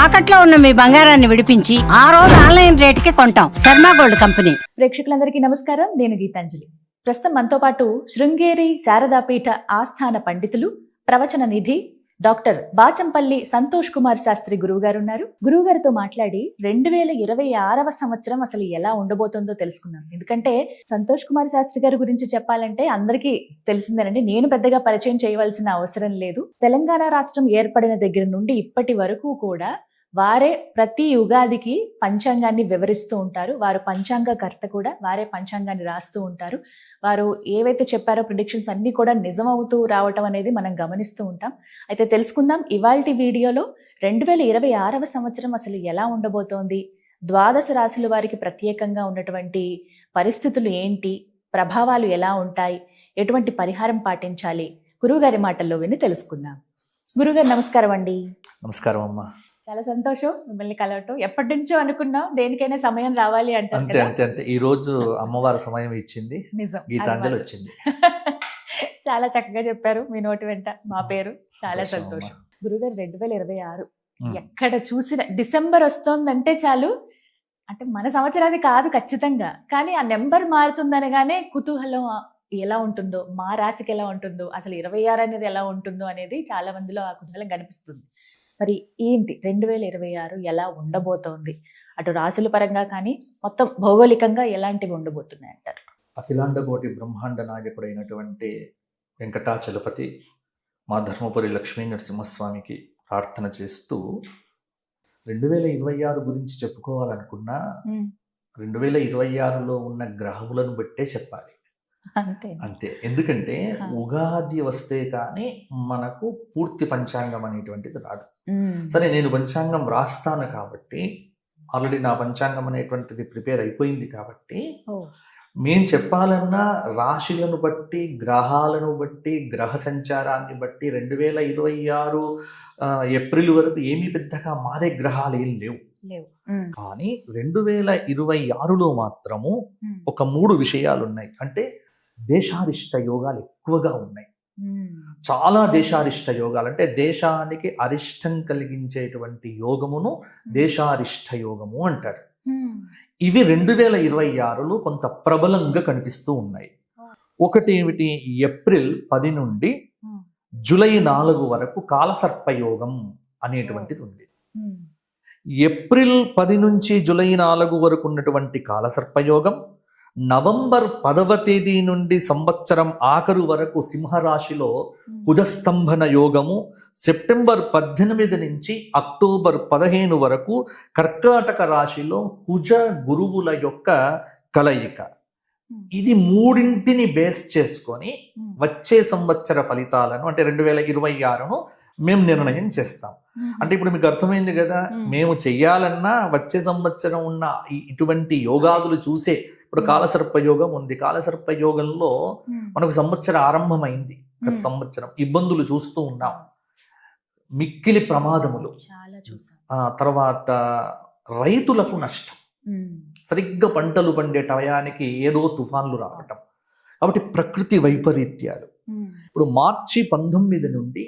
తాకట్లో ఉన్న మీ బంగారాన్ని విడిపించి ఆ రోజు ఆన్లైన్ రేటుకి కొంటాం. Sharma gold company. ప్రేక్షకులందరికీ నమస్కారం. నేను గీతాంజలి. ప్రస్తుతం మనతో పాటు శృంగేరి శారదాపీఠ ఆస్థాన పండితులు, ప్రవచన నిధి డాక్టర్ బాచంపల్లి సంతోష్ కుమార్ శాస్త్రి గురువు గారు ఉన్నారు. గురువు గారితో మాట్లాడి 2026వ సంవత్సరం అసలు ఎలా ఉండబోతుందో తెలుసుకుందాం. ఎందుకంటే సంతోష్ కుమార్ శాస్త్రి గారి గురించి చెప్పాలంటే అందరికీ తెలిసిందేనండి. నేను పెద్దగా పరిచయం చేయవలసిన అవసరం లేదు. తెలంగాణ రాష్ట్రం ఏర్పడిన దగ్గర నుండి ఇప్పటి వరకు కూడా వారే ప్రతి యుగాదికి పంచాంగాన్ని వివరిస్తూ ఉంటారు. వారు పంచాంగకర్త కూడా, వారే పంచాంగాన్ని రాస్తూ ఉంటారు. వారు ఏవైతే చెప్పారో ప్రిడిక్షన్స్ అన్ని కూడా నిజమవుతూ రావటం అనేది మనం గమనిస్తూ ఉంటాం. అయితే తెలుసుకుందాం ఇవాల్టి వీడియోలో 2026వ సంవత్సరం అసలు ఎలా ఉండబోతోంది, ద్వాదశ రాశుల వారికి ప్రత్యేకంగా ఉన్నటువంటి పరిస్థితులు ఏంటి, ప్రభావాలు ఎలా ఉంటాయి, ఎటువంటి పరిహారం పాటించాలి, గురువుగారి మాటల్లో విని తెలుసుకుందాం. గురువుగారు నమస్కారం అండి. నమస్కారం అమ్మా. చాలా సంతోషం మిమ్మల్ని కలవటం. ఎప్పటి నుంచో అనుకున్నాం దేనికైనా సమయం రావాలి అంటే. అంతే అంతే అంతే ఈ రోజు అమ్మవారి సమయం ఇచ్చింది, నిజం, గీతాంజలి వచ్చింది. చాలా చక్కగా చెప్పారు. మీ నోటి వెంట మా పేరు. చాలా సంతోషం. గురుగారు 2026 ఎక్కడ చూసిన డిసెంబర్ వస్తోందంటే చాలు, అంటే మన సంవత్సరాది కాదు ఖచ్చితంగా, కానీ ఆ నెంబర్ మారుతుందనగానే కుతూహలం ఎలా ఉంటుందో, మా రాశికి ఎలా ఉంటుందో, అసలు 26 అనేది ఎలా ఉంటుందో అనేది చాలా మందిలో ఆ కుతూహలం కనిపిస్తుంది. మరి ఏంటి 2026 ఎలా ఉండబోతోంది, అటు రాశుల పరంగా కానీ మొత్తం భౌగోళికంగా ఎలాంటివి ఉండబోతున్నాయి అంటారు? అఖిలాండ కోటి బ్రహ్మాండ నాయకుడైనటువంటి వెంకటాచలపతి మా ధర్మపురి లక్ష్మీ నరసింహస్వామికి ప్రార్థన చేస్తూ 2026 గురించి చెప్పుకోవాలనుకున్నా 2026లో ఉన్న గ్రహములను బట్టే చెప్పాలి. అంతే. ఎందుకంటే ఉగాది వస్తే కానీ మనకు పూర్తి పంచాంగం అనేటువంటిది రాదు. సరే, నేను పంచాంగం రాస్తాను కాబట్టి, ఆల్రెడీ నా పంచాంగం అనేటువంటిది ప్రిపేర్ అయిపోయింది కాబట్టి, మేం చెప్పాలన్నా రాశులను బట్టి, గ్రహాలను బట్టి, గ్రహ సంచారాన్ని బట్టి 2026 ఏప్రిల్ వరకు ఏమీ పెద్దగా మారే గ్రహాలు ఏం లేవు. కానీ 2026లో మాత్రము ఒక 3 విషయాలు ఉన్నాయి. అంటే దేశారిష్ట యోగాలు ఎక్కువగా ఉన్నాయి. చాలా దేశారిష్ట యోగాలు, అంటే దేశానికి అరిష్టం కలిగించేటువంటి యోగమును దేశారిష్ట యోగము అంటారు. ఇవి 2026లో కొంత ప్రబలంగా కనిపిస్తూ ఉన్నాయి. ఒకటి ఏమిటి, ఏప్రిల్ 10 నుండి జూలై 4 వరకు కాలసర్పయోగం అనేటువంటిది ఉంది. ఏప్రిల్ 10 నుంచి జూలై 4 వరకు ఉన్నటువంటి కాలసర్పయోగం, నవంబర్ 10వ తేదీ నుండి సంవత్సరం ఆఖరు వరకు సింహరాశిలో కుజస్తంభన యోగము, సెప్టెంబర్ 18 నుంచి అక్టోబర్ 15 వరకు కర్కాటక రాశిలో కుజ గురువుల యొక్క కలయిక. ఇది మూడింటిని బేస్ చేసుకొని వచ్చే సంవత్సర ఫలితాలను, అంటే 2026ను మేము నిర్ణయం చేస్తాం. అంటే ఇప్పుడు మీకు అర్థమైంది కదా, మేము చెయ్యాలన్నా వచ్చే సంవత్సరం ఉన్న ఇటువంటి యోగాదులు చూసే. ఇప్పుడు కాలసర్పయోగం ఉంది. కాలసర్పయోగంలో మనకు సంవత్సరం ఆరంభమైంది. గత సంవత్సరం ఇబ్బందులు చూస్తూ ఉన్నాం, మిక్కిలి ప్రమాదములు, తర్వాత రైతులకు నష్టం, సరిగ్గా పంటలు పండే టయానికి ఏదో తుఫాన్లు రావటం, కాబట్టి ప్రకృతి వైపరీత్యాలు. ఇప్పుడు మార్చి 19 నుండి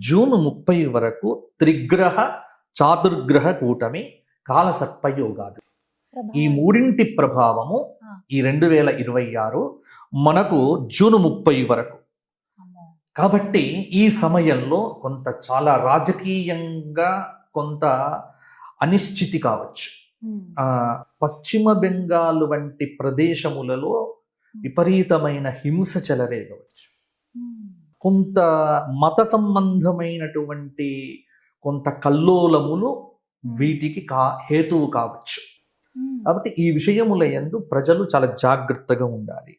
జూన్ 30 వరకు త్రిగ్రహ చాతుర్గ్రహ కూటమి కాలసర్పయోగాలు. ఈ మూడింటి ప్రభావము ఈ 2026 మనకు జూన్ 30 వరకు. కాబట్టి ఈ సమయంలో కొంత చాలా రాజకీయంగా కొంత అనిశ్చితి కావచ్చు. పశ్చిమ బెంగాల్ వంటి ప్రదేశములలో విపరీతమైన హింస చెలరేగవచ్చు. కొంత మత సంబంధమైనటువంటి కొంత కల్లోలములు వీటికి హేతువు కావచ్చు. కాబట్టి ఈ విషయముల యందు ప్రజలు చాలా జాగ్రత్తగా ఉండాలి.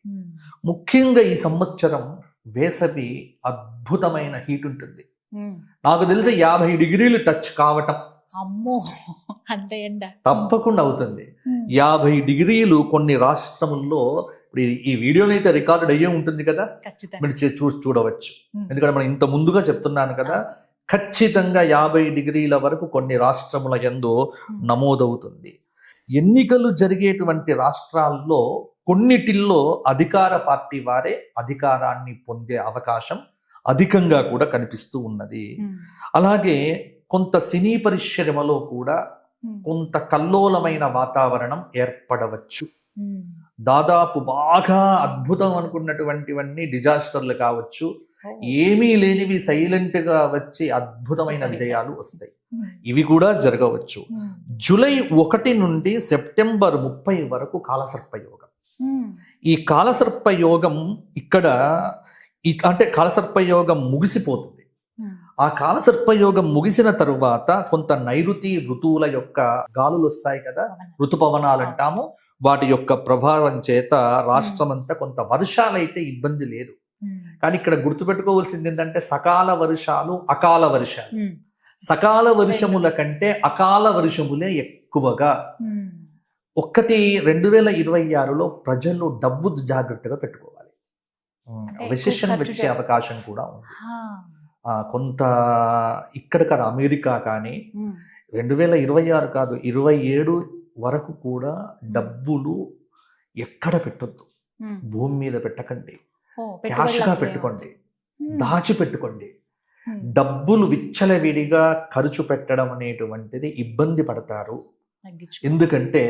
ముఖ్యంగా ఈ సంవత్సరం వేసవి అద్భుతమైన హీట్ ఉంటుంది. నాకు తెలిసి 50 డిగ్రీలు టచ్ కావటం తప్పకుండా అవుతుంది. 50 డిగ్రీలు కొన్ని రాష్ట్రముల్లో. ఇప్పుడు ఈ వీడియోనైతే రికార్డ్ అయ్యే ఉంటుంది కదా, మీరు చూడవచ్చు. ఎందుకంటే మనం ఇంత ముందుగా చెప్తున్నాను కదా, ఖచ్చితంగా 50 డిగ్రీల వరకు కొన్ని రాష్ట్రముల యందు నమోదవుతుంది. ఎన్నికలు జరిగేటువంటి రాష్ట్రాల్లో కొన్నిటిల్లో అధికార పార్టీ వారే అధికారాన్ని పొందే అవకాశం అధికంగా కూడా కనిపిస్తూ ఉన్నది. అలాగే కొంత సినీ పరిశ్రమలో కూడా కొంత కల్లోలమైన వాతావరణం ఏర్పడవచ్చు. దాదాపు బాగా అద్భుతం అనుకున్నటువంటివన్నీ డిజాస్టర్లు కావచ్చు, ఏమీ లేనివి సైలెంట్ గా వచ్చి అద్భుతమైన విజయాలు వస్తాయి. ఇవి కూడా జరగవచ్చు. జూలై 1 నుండి సెప్టెంబర్ 30 వరకు కాలసర్ప యోగం. ఈ కాలసర్ప యోగం ఇక్కడ అంటే కాలసర్ప యోగం ముగిసిపోతుంది. ఆ కాలసర్పయోగం ముగిసిన తరువాత కొంత నైరుతి ఋతువుల యొక్క గాలులు వస్తాయి కదా, ఋతుపవనాలు అంటాము. వాటి యొక్క ప్రభావం చేత రాష్ట్రమంతా కొంత వర్షాలైతే ఇబ్బంది లేదు. కానీ ఇక్కడ గుర్తుపెట్టుకోవాల్సింది ఏంటంటే సకాల వర్షాలు, అకాల వర్షాలు. సకాల వర్షముల కంటే అకాల వర్షములే ఎక్కువగా. 2026లో ప్రజలు డబ్బు జాగ్రత్తగా పెట్టుకోవాలి. రిసెషన్ వచ్చే అవకాశం కూడా ఉంది. కొంత ఇక్కడ కదా అమెరికా కానీ 2026 కాదు 27 వరకు కూడా డబ్బులు ఎక్కడ పెట్టొద్దు. భూమి మీద పెట్టకండి, క్యాష్గా పెట్టుకోండి, దాచిపెట్టుకోండి. డబ్బులు విచ్చలవిడిగా ఖర్చు పెట్టడం అనేటువంటిది ఇబ్బంది పడతారు. ఎందుకంటే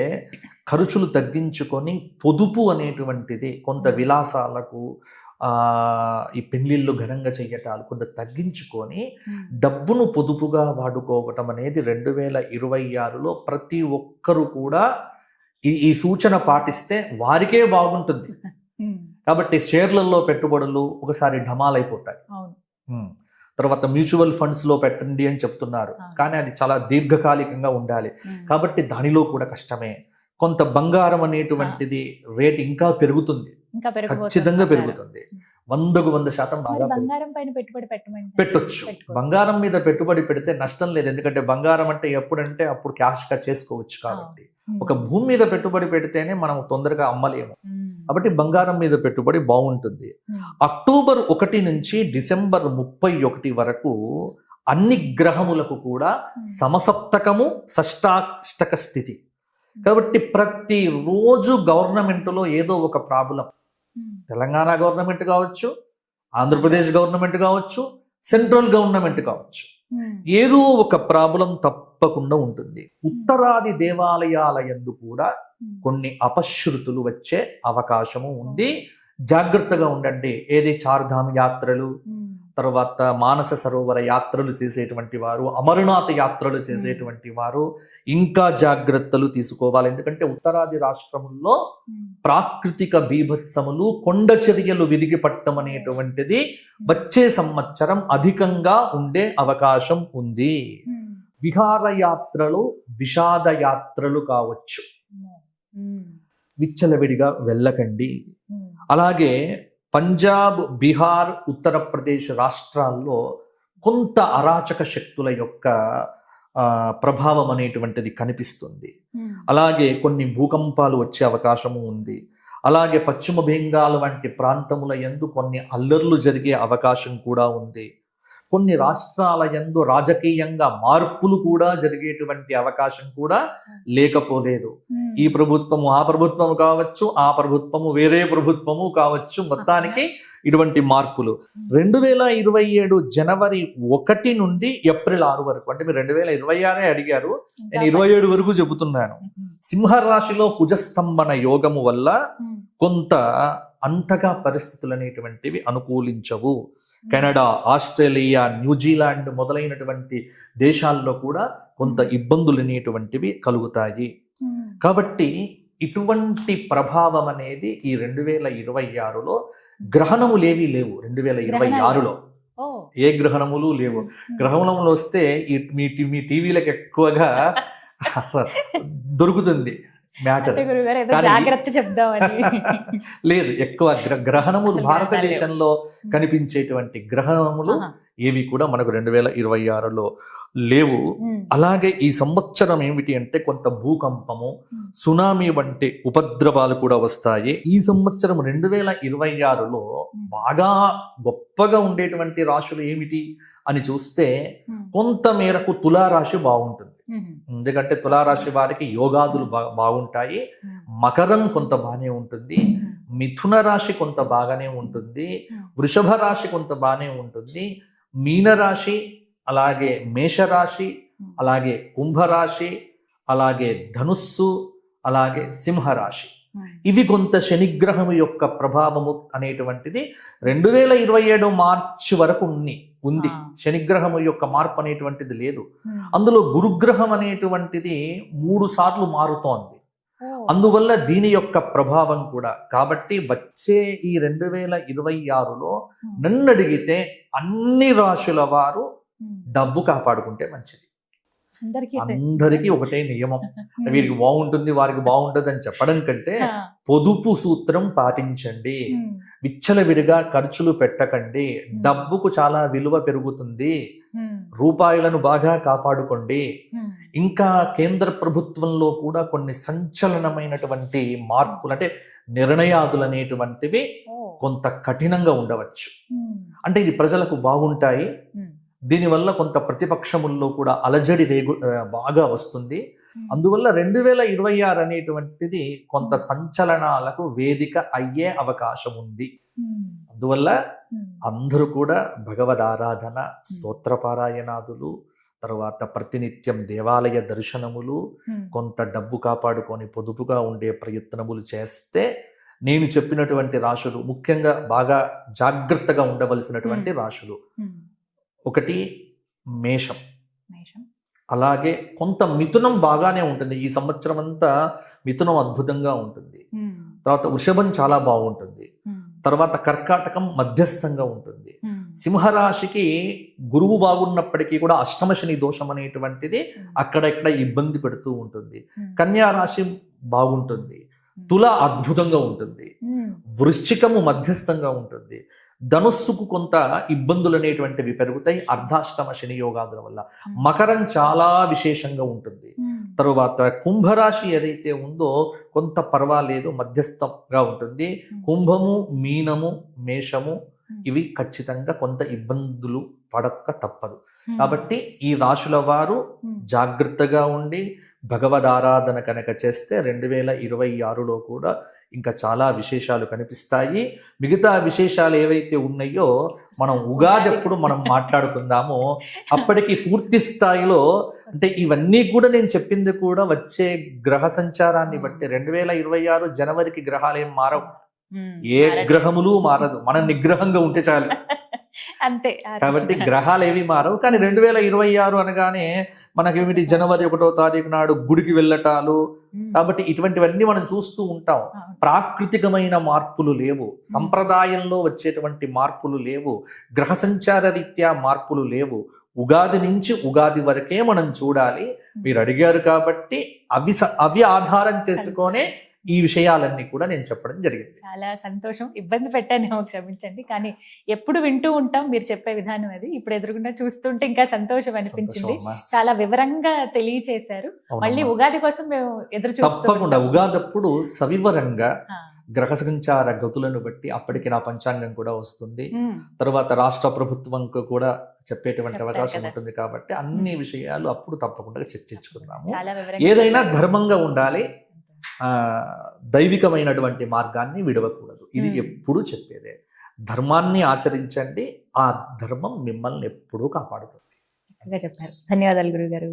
ఖర్చులు తగ్గించుకొని పొదుపు అనేటువంటిది కొంత విలాసాలకు ఈ పెళ్లిళ్ళు ఘనంగా చెయ్యటాలు కొంత తగ్గించుకొని డబ్బును పొదుపుగా వాడుకోవటం అనేది 2026లో ప్రతి ఒక్కరు కూడా ఈ సూచన పాటిస్తే వారికే బాగుంటుంది. కాబట్టి షేర్లలో పెట్టుబడులు ఒకసారి ఢమాలైపోతాయి. తర్వాత మ్యూచువల్ ఫండ్స్ లో పెట్టండి అని చెప్తున్నారు, కానీ అది చాలా దీర్ఘకాలికంగా ఉండాలి కాబట్టి దానిలో కూడా కష్టమే. కొంత బంగారం అనేటువంటిది రేట్ ఇంకా పెరుగుతుంది, ఖచ్చితంగా పెరుగుతుంది. 100% బాగా పెట్టొచ్చు. బంగారం మీద పెట్టుబడి పెడితే నష్టం లేదు, ఎందుకంటే బంగారం అంటే ఎప్పుడంటే అప్పుడు క్యాష్గా చేసుకోవచ్చు. కాబట్టి ఒక భూమి మీద పెట్టుబడి పెడితేనే మనం తొందరగా అమ్మలేము. కాబట్టి బంగారం మీద పెట్టుబడి బాగుంటుంది. అక్టోబర్ 1 నుంచి డిసెంబర్ 31 వరకు అన్ని గ్రహములకు కూడా సమసప్తకము, షష్టాష్టక స్థితి. కాబట్టి ప్రతి రోజు గవర్నమెంట్లో ఏదో ఒక ప్రాబ్లం, తెలంగాణ గవర్నమెంట్ కావచ్చు, ఆంధ్రప్రదేశ్ గవర్నమెంట్ కావచ్చు, సెంట్రల్ గవర్నమెంట్ కావచ్చు, ఏదో ఒక ప్రాబ్లం తప్పకుండా ఉంటుంది. ఉత్తరాది దేవాలయాల యందు కూడా కొన్ని అపశృతులు వచ్చే అవకాశము ఉంది. జాగ్రత్తగా ఉండండి. ఏది చార్ధామ్ యాత్రలు, తర్వాత మానస సరోవర యాత్రలు చేసేటువంటి వారు, అమరనాథ్ యాత్రలు చేసేటువంటి వారు ఇంకా జాగ్రత్తలు తీసుకోవాలి. ఎందుకంటే ఉత్తరాది రాష్ట్రముల్లో ప్రాకృతిక బీభత్సములు, కొండ చర్యలు విరిగి పట్టడం అనేటువంటిది వచ్చే సంవత్సరం అధికంగా ఉండే అవకాశం ఉంది. విహారయాత్రలు, విషాద యాత్రలు కావచ్చు, విచ్చలవిడిగా వెళ్ళకండి. అలాగే పంజాబ్, బీహార్, ఉత్తరప్రదేశ్ రాష్ట్రాల్లో కొంత అరాచక శక్తుల యొక్క ప్రభావం అనేటువంటిది కనిపిస్తుంది. అలాగే కొన్ని భూకంపాలు వచ్చే అవకాశము ఉంది. అలాగే పశ్చిమ బెంగాల్ వంటి ప్రాంతముల యందు కొన్ని అల్లర్లు జరిగే అవకాశం కూడా ఉంది. కొన్ని రాష్ట్రాల యందు రాజకీయంగా మార్పులు కూడా జరిగేటువంటి అవకాశం కూడా లేకపోలేదు. ఈ ప్రభుత్వము ఆ ప్రభుత్వము కావచ్చు, ఆ ప్రభుత్వము వేరే ప్రభుత్వము కావచ్చు, మొత్తానికి ఇటువంటి మార్పులు 2027 జనవరి 1 నుండి ఏప్రిల్ 6 వరకు. అంటే మీరు 2026 అడిగారు, నేను 27 వరకు చెబుతున్నాను. సింహరాశిలో కుజస్తంభన యోగము వల్ల కొంత అంతగా పరిస్థితులు అనేటువంటివి అనుకూలించవు. కెనడా, ఆస్ట్రేలియా, న్యూజిలాండ్ మొదలైనటువంటి దేశాల్లో కూడా కొంత ఇబ్బందులు అనేటువంటివి కలుగుతాయి. కాబట్టి ఇటువంటి ప్రభావం అనేది ఈ 2026లో గ్రహణములేవి లేవు. 2026లో ఏ గ్రహణములు లేవు. గ్రహణములు వస్తే మీ టీవీలకు ఎక్కువగా అసలు దొరుకుతుంది మ్యాటర్. లేదు, ఎక్కువ గ్రహణములు భారతదేశంలో కనిపించేటువంటి గ్రహణములు ఏవి కూడా మనకు 2026లో లేవు. అలాగే ఈ సంవత్సరం ఏమిటి అంటే కొంత భూకంపము, సునామీ వంటి ఉపద్రవాలు కూడా వస్తాయి. ఈ సంవత్సరం 2026లో బాగా గొప్పగా ఉండేటువంటి రాశులు ఏమిటి అని చూస్తే కొంత మేరకు తులారాశి బాగుంటుంది. ఎందుకంటే తులారాశి వారికి యోగాదులు బాగుంటాయి. మకరం కొంత బాగానే ఉంటుంది, మిథున రాశి కొంత బాగానే ఉంటుంది, వృషభ రాశి కొంత బాగానే ఉంటుంది, మీనరాశి, అలాగే మేషరాశి, అలాగే కుంభరాశి, అలాగే ధనుస్సు, అలాగే సింహరాశి. ఇవి కొంత శనిగ్రహం యొక్క ప్రభావము అనేటువంటిది 2027 మార్చి వరకు ఉంది. శనిగ్రహము యొక్క మార్పు అనేటువంటిది లేదు. అందులో గురుగ్రహం అనేటువంటిది 3 సార్లు మారుతోంది. అందువల్ల దీని యొక్క ప్రభావం కూడా. కాబట్టి వచ్చే ఈ 2026లో నన్ను అడిగితే అన్ని రాశుల వారు డబ్బు కాపాడుకుంటే మంచిది. అందరికీ ఒకటే నియమం. వీరికి బాగుంటుంది వారికి బాగుంటుంది అని చెప్పడం కంటే పొదుపు సూత్రం పాటించండి, విచ్చలవిడిగా ఖర్చులు పెట్టకండి, డబ్బుకు చాలా విలువ పెరుగుతుంది, రూపాయలను బాగా కాపాడుకోండి. ఇంకా కేంద్ర ప్రభుత్వంలో కూడా కొన్ని సంచలనమైనటువంటి మార్పులు అంటే నిర్ణయాదులు అనేటువంటివి కొంత కఠినంగా ఉండవచ్చు. అంటే ఇది ప్రజలకు బాగుంటాయి, దీనివల్ల కొంత ప్రతిపక్షముల్లో కూడా అలజడి బాగా వస్తుంది. అందువల్ల 2026 అనేటువంటిది కొంత సంచలనాలకు వేదిక అయ్యే అవకాశం ఉంది. అందువల్ల అందరూ కూడా భగవద్ ఆరాధన, స్తోత్రపారాయణాదులు, తర్వాత ప్రతినిత్యం దేవాలయ దర్శనములు, కొంత డబ్బు కాపాడుకొని పొదుపుగా ఉండే ప్రయత్నములు చేస్తే నేను చెప్పినటువంటి రాశులు, ముఖ్యంగా బాగా జాగ్రత్తగా ఉండవలసినటువంటి రాశులు, ఒకటి మేషం, అలాగే కొంత మిథునం బాగానే ఉంటుంది. ఈ సంవత్సరం అంతా మిథునం అద్భుతంగా ఉంటుంది. తర్వాత వృషభం చాలా బాగుంటుంది. తర్వాత కర్కాటకం మధ్యస్థంగా ఉంటుంది. సింహరాశికి గురువు బాగున్నప్పటికీ కూడా అష్టమ శని దోషం అనేటువంటిది అక్కడెక్కడ ఇబ్బంది పెడుతూ ఉంటుంది. కన్యా రాశి బాగుంటుంది. తుల అద్భుతంగా ఉంటుంది. వృశ్చికము మధ్యస్థంగా ఉంటుంది. ధనుస్సుకు కొంత ఇబ్బందులు అనేటువంటివి పెరుగుతాయి అర్ధాష్టమ శని యోగాదుల వల్ల. మకరం చాలా విశేషంగా ఉంటుంది. తరువాత కుంభరాశి ఏదైతే ఉందో కొంత పర్వాలేదు, మధ్యస్థంగా ఉంటుంది. కుంభము, మీనము, మేషము ఇవి ఖచ్చితంగా కొంత ఇబ్బందులు పడక తప్పదు. కాబట్టి ఈ రాశుల వారు జాగ్రత్తగా ఉండి భగవద్ ఆరాధన కనుక చేస్తే 2026లో కూడా ఇంకా చాలా విశేషాలు కనిపిస్తాయి. మిగతా విశేషాలు ఏవైతే ఉన్నాయో మనం ఉగాది అప్పుడు మనం మాట్లాడుకుందాము. అప్పటికి పూర్తి స్థాయిలో అంటే ఇవన్నీ కూడా నేను చెప్పింది కూడా వచ్చే గ్రహ సంచారాన్ని బట్టి 2026 జనవరికి గ్రహాలు ఏం మారవు, ఏ గ్రహములు మారదు, మనం నిగ్రహంగా ఉంటే చాలు. అంతే. కాబట్టి గ్రహాలు ఏవి మారవు. కానీ 2026 అనగానే మనకేమిటి జనవరి 1వ తారీఖు నాడు గుడికి వెళ్ళటాలు, కాబట్టి ఇటువంటివన్నీ మనం చూస్తూ ఉంటాం. ప్రాకృతికమైన మార్పులు లేవు, సంప్రదాయంలో వచ్చేటువంటి మార్పులు లేవు, గ్రహ సంచార రీత్యా మార్పులు లేవు. ఉగాది నుంచి ఉగాది వరకే మనం చూడాలి. మీరు అడిగారు కాబట్టి అవి ఆధారం చేసుకొనే ఈ విషయాలన్నీ కూడా నేను చెప్పడం జరిగింది. చాలా సంతోషం. ఇబ్బంది పెట్టానేమో, క్షమించండి. కానీ ఎప్పుడు వింటూ ఉంటాం మీరు చెప్పే విధానం అది. ఇప్పుడు ఎదురుగుండా చూస్తుంటే ఇంకా సంతోషం అనిపించింది. చాలా వివరంగా తెలియచేశారు. మళ్ళీ ఉగాది కోసం మేము ఎదురు చూస్తాం. తప్పకుండా ఉగాది అప్పుడు సవివరంగా గ్రహ సంచార గతులను బట్టి అప్పటికి నా పంచాంగం కూడా వస్తుంది. తర్వాత రాష్ట్ర ప్రభుత్వం కూడా చెప్పేటువంటి అవకాశం ఉంటుంది. కాబట్టి అన్ని విషయాలు అప్పుడు తప్పకుండా చర్చించుకుందాము. ఏదైనా ధర్మంగా ఉండాలి, దైవికమైనటువంటి మార్గాన్ని విడవకూడదు. ఇది ఎప్పుడూ చెప్పేదే. ధర్మాన్ని ఆచరించండి, ఆ ధర్మం మిమ్మల్ని ఎప్పుడూ కాపాడుతుంది. చెప్పారు. ధన్యవాదాలు గురుగారు.